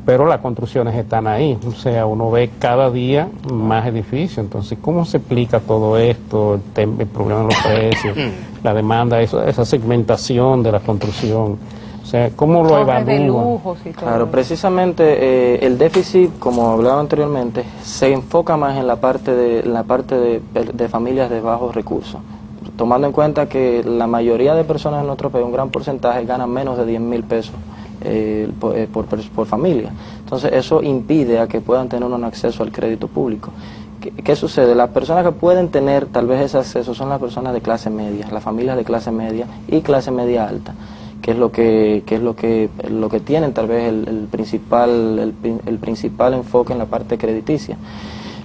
pero las construcciones están ahí, o sea, uno ve cada día más edificios. Entonces, ¿cómo se explica todo esto, el problema de los precios, la demanda, esa segmentación de la construcción? O sea, ¿cómo lo evalúan? De lujos y todo. Claro, precisamente el déficit, como hablaba anteriormente, se enfoca más en la parte de familias de bajos recursos, tomando en cuenta que la mayoría de personas en nuestro país, un gran porcentaje, ganan menos de 10.000 pesos por familia. Entonces eso impide a que puedan tener un acceso al crédito público. ¿Qué sucede? Las personas que pueden tener tal vez ese acceso son las personas de clase media, las familias de clase media y clase media alta, que es lo que tienen tal vez el principal enfoque en la parte crediticia.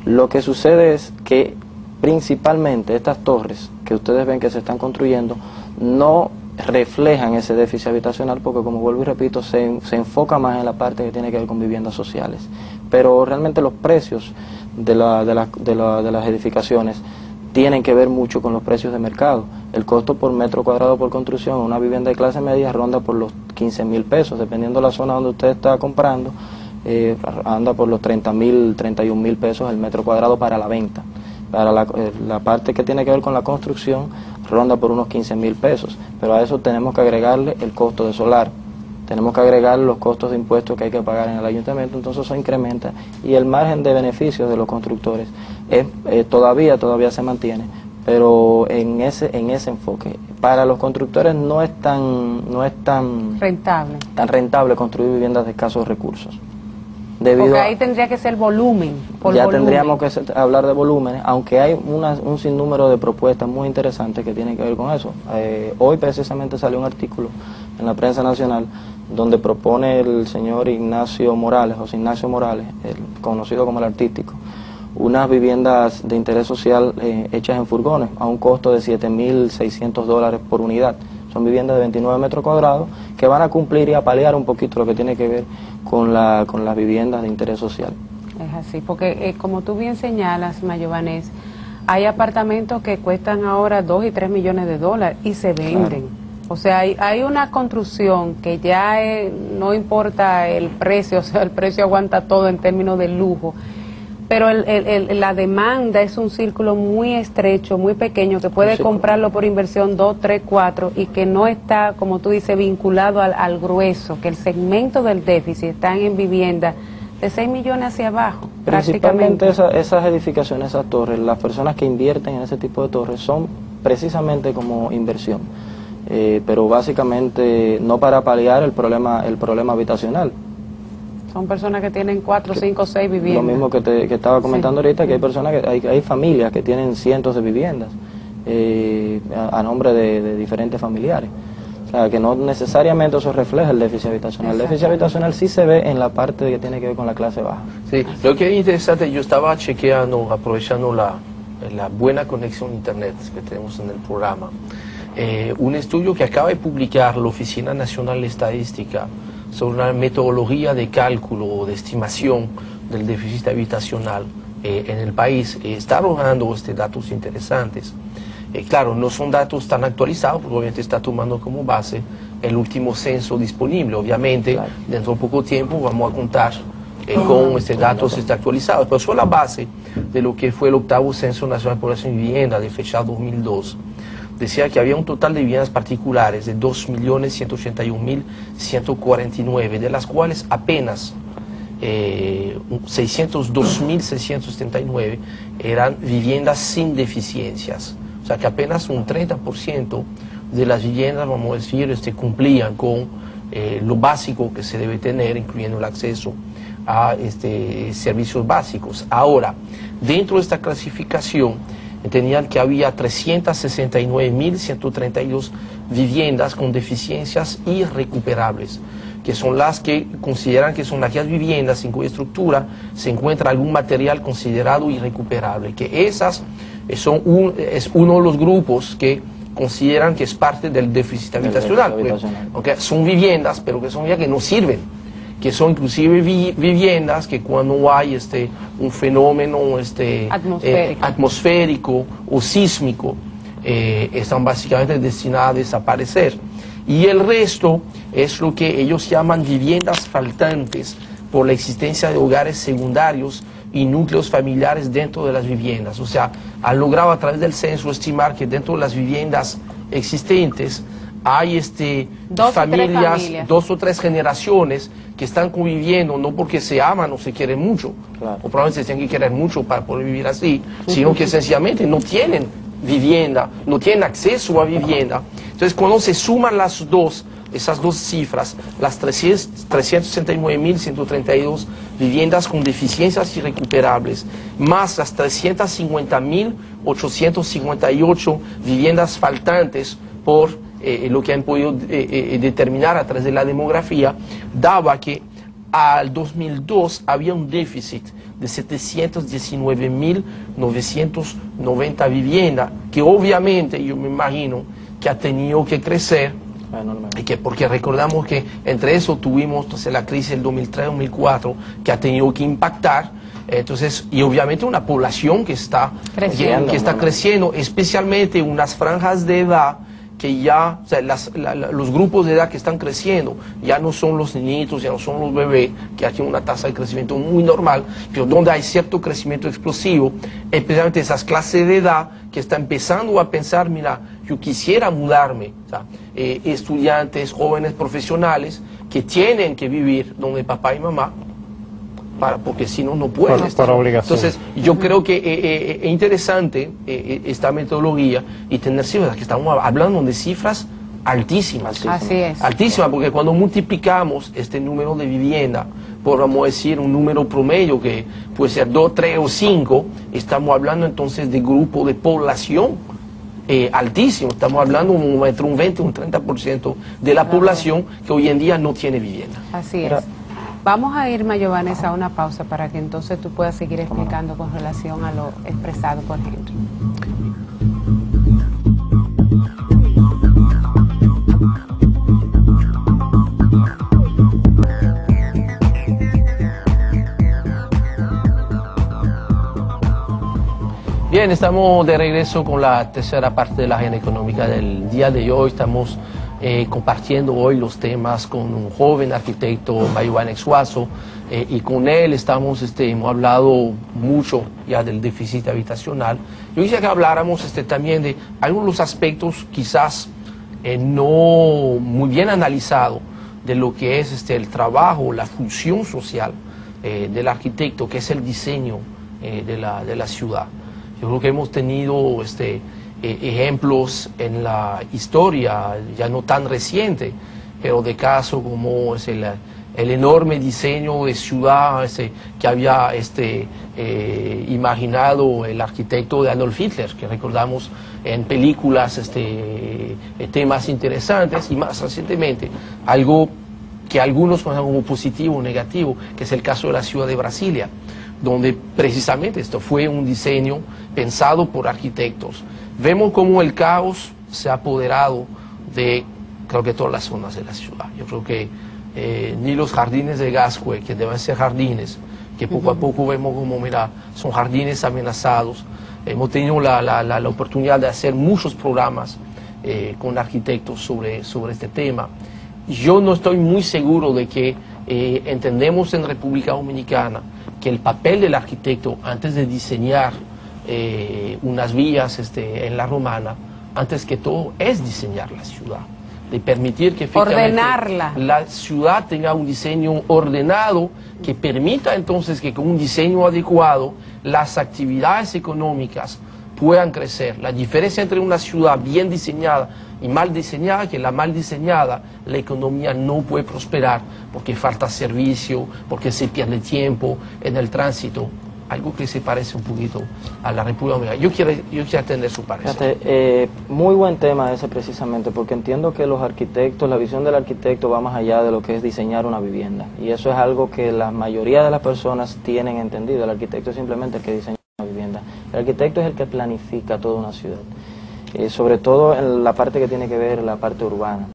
Lo que sucede es que principalmente estas torres que ustedes ven que se están construyendo no reflejan ese déficit habitacional, porque, como vuelvo y repito, se enfoca más en la parte que tiene que ver con viviendas sociales. Pero realmente los precios de las edificaciones tienen que ver mucho con los precios de mercado. El costo por metro cuadrado por construcción en una vivienda de clase media ronda por los 15.000 pesos, dependiendo de la zona donde usted está comprando, anda por los 30.000, 31.000 pesos el metro cuadrado para la venta. Para la parte que tiene que ver con la construcción ronda por unos 15.000 pesos, pero a eso tenemos que agregarle el costo de solar, tenemos que agregar los costos de impuestos que hay que pagar en el ayuntamiento. Entonces eso incrementa, y el margen de beneficios de los constructores todavía se mantiene, pero en ese enfoque. Para los constructores no es tan rentable construir viviendas de escasos recursos. Porque ahí tendría que ser volumen. Tendríamos que hablar de volúmenes, aunque hay un sinnúmero de propuestas muy interesantes que tienen que ver con eso. Hoy precisamente salió un artículo en la prensa nacional donde propone el señor Ignacio Morales, conocido como el Artístico, unas viviendas de interés social hechas en furgones a un costo de $7.600 por unidad. Son viviendas de 29 metros cuadrados que van a cumplir y a paliar un poquito lo que tiene que ver con las viviendas de interés social. Es así, porque como tú bien señalas, Mayovanés, hay apartamentos que cuestan ahora 2 y 3 millones de dólares y se venden. Claro. O sea, hay una construcción que ya no importa el precio, o sea, el precio aguanta todo en términos de lujo. Pero la demanda es un círculo muy estrecho, muy pequeño, que puede comprarlo por inversión 2, 3, 4 y que no está, como tú dices, vinculado al grueso, que el segmento del déficit están en vivienda de 6 millones hacia abajo. Principalmente esas edificaciones, esas torres, las personas que invierten en ese tipo de torres son precisamente como inversión, pero básicamente no para paliar el problema habitacional. Son personas que tienen 4, 5, 6 viviendas. Lo mismo que estaba comentando ahorita, que hay personas hay familias que tienen cientos de viviendas a nombre de diferentes familiares. O sea, que no necesariamente eso refleja el déficit habitacional. El déficit habitacional sí se ve en la parte que tiene que ver con la clase baja. Sí, lo que es interesante, yo estaba chequeando, aprovechando la buena conexión a internet que tenemos en el programa, un estudio que acaba de publicar la Oficina Nacional de Estadística sobre una metodología de cálculo o de estimación del déficit habitacional en el país, está arrojando datos interesantes. Claro, no son datos tan actualizados, porque obviamente está tomando como base el último censo disponible. Obviamente, claro, dentro de poco tiempo vamos a contar con datos actualizados, pero son la base de lo que fue el 8º Censo Nacional de Población y Vivienda de fecha 2002. Decía que había un total de viviendas particulares de 2.181.149, de las cuales apenas 602.679 eran viviendas sin deficiencias. O sea que apenas un 30% de las viviendas, vamos a decir, cumplían con lo básico que se debe tener, incluyendo el acceso a servicios básicos. Ahora, dentro de esta clasificación, tenían que había 369.132 viviendas con deficiencias irrecuperables, que son las que consideran que son aquellas viviendas en cuya estructura se encuentra algún material considerado irrecuperable, que esas es uno de los grupos que consideran que es parte del déficit habitacional, porque son viviendas, pero que son ya que no sirven, que son inclusive viviendas que cuando hay un fenómeno atmosférico o sísmico están básicamente destinadas a desaparecer. Y el resto es lo que ellos llaman viviendas faltantes por la existencia de hogares secundarios y núcleos familiares dentro de las viviendas. O sea, han logrado a través del censo estimar que dentro de las viviendas existentes hay familias, 2 o 3 generaciones que están conviviendo, no porque se aman o se quieren mucho, claro, o probablemente se tienen que querer mucho para poder vivir así, sino que sencillamente no tienen vivienda, no tienen acceso a vivienda. Entonces, cuando se suman esas dos cifras, las 369.132 viviendas con deficiencias irrecuperables, más las 350.858 viviendas faltantes por lo que han podido determinar a través de la demografía, daba que al 2002 había un déficit de 719.990 viviendas, que obviamente yo me imagino que ha tenido que crecer, porque recordamos que entre eso tuvimos la crisis del 2003-2004, que ha tenido que impactar. Entonces, y obviamente una población que está creciendo, especialmente unas franjas de edad que ya, o sea, los grupos de edad que están creciendo, ya no son los niñitos, ya no son los bebés, que aquí hay una tasa de crecimiento muy normal, pero donde hay cierto crecimiento explosivo, especialmente esas clases de edad que están empezando a pensar, mira, yo quisiera mudarme, o sea, estudiantes, jóvenes profesionales, que tienen que vivir donde papá y mamá, porque si no, no pueden. Para obligación. Entonces, yo creo que es interesante esta metodología y tener cifras, que estamos hablando de cifras altísimas. Así es. Altísimas, porque cuando multiplicamos este número de vivienda por, vamos a decir, un número promedio que puede ser 2, 3 o 5, estamos hablando entonces de grupo de población altísimo. Estamos hablando entre un 20 y un 30% de la población que hoy en día no tiene vivienda. Así es. Vamos a ir, Mayovanes, a una pausa para que entonces tú puedas seguir explicando con relación a lo expresado por Henry. Bien, estamos de regreso con la tercera parte de la agenda económica del día de hoy. Estamos compartiendo hoy los temas con un joven arquitecto, Mayovanes Suazo, y con él hemos hablado mucho ya del déficit habitacional. Yo quisiera que habláramos también de algunos aspectos quizás no muy bien analizados de lo que es el trabajo, la función social del arquitecto, que es el diseño de la ciudad. Yo creo que hemos tenido ejemplos en la historia, ya no tan reciente, pero de casos como el enorme diseño de ciudad que había imaginado el arquitecto de Adolf Hitler, que recordamos en películas temas interesantes, y más recientemente algo que algunos consideran como positivo o negativo, que es el caso de la ciudad de Brasilia, donde precisamente esto fue un diseño pensado por arquitectos. Vemos cómo el caos se ha apoderado de, creo que todas las zonas de la ciudad. Yo creo que ni los jardines de Gascue, que deben ser jardines, que poco a poco vemos como, mira, son jardines amenazados. Hemos tenido la oportunidad de hacer muchos programas con arquitectos sobre este tema. Yo no estoy muy seguro de que entendemos en República Dominicana que el papel del arquitecto antes de diseñar unas vías en la Romana, antes que todo es diseñar la ciudad, de permitir que ordenarla, la ciudad tenga un diseño ordenado que permita entonces que con un diseño adecuado las actividades económicas puedan crecer. La diferencia entre una ciudad bien diseñada y mal diseñada, que la mal diseñada, la economía no puede prosperar porque falta servicio, porque se pierde tiempo en el tránsito, algo que se parece un poquito a la República Dominicana. Yo quiero atender su parecer. Fíjate, muy buen tema ese precisamente, porque entiendo que los arquitectos, la visión del arquitecto va más allá de lo que es diseñar una vivienda, y eso es algo que la mayoría de las personas tienen entendido. El arquitecto es simplemente el que diseña una vivienda. El arquitecto es el que planifica toda una ciudad, sobre todo en la parte que tiene que ver la parte urbana.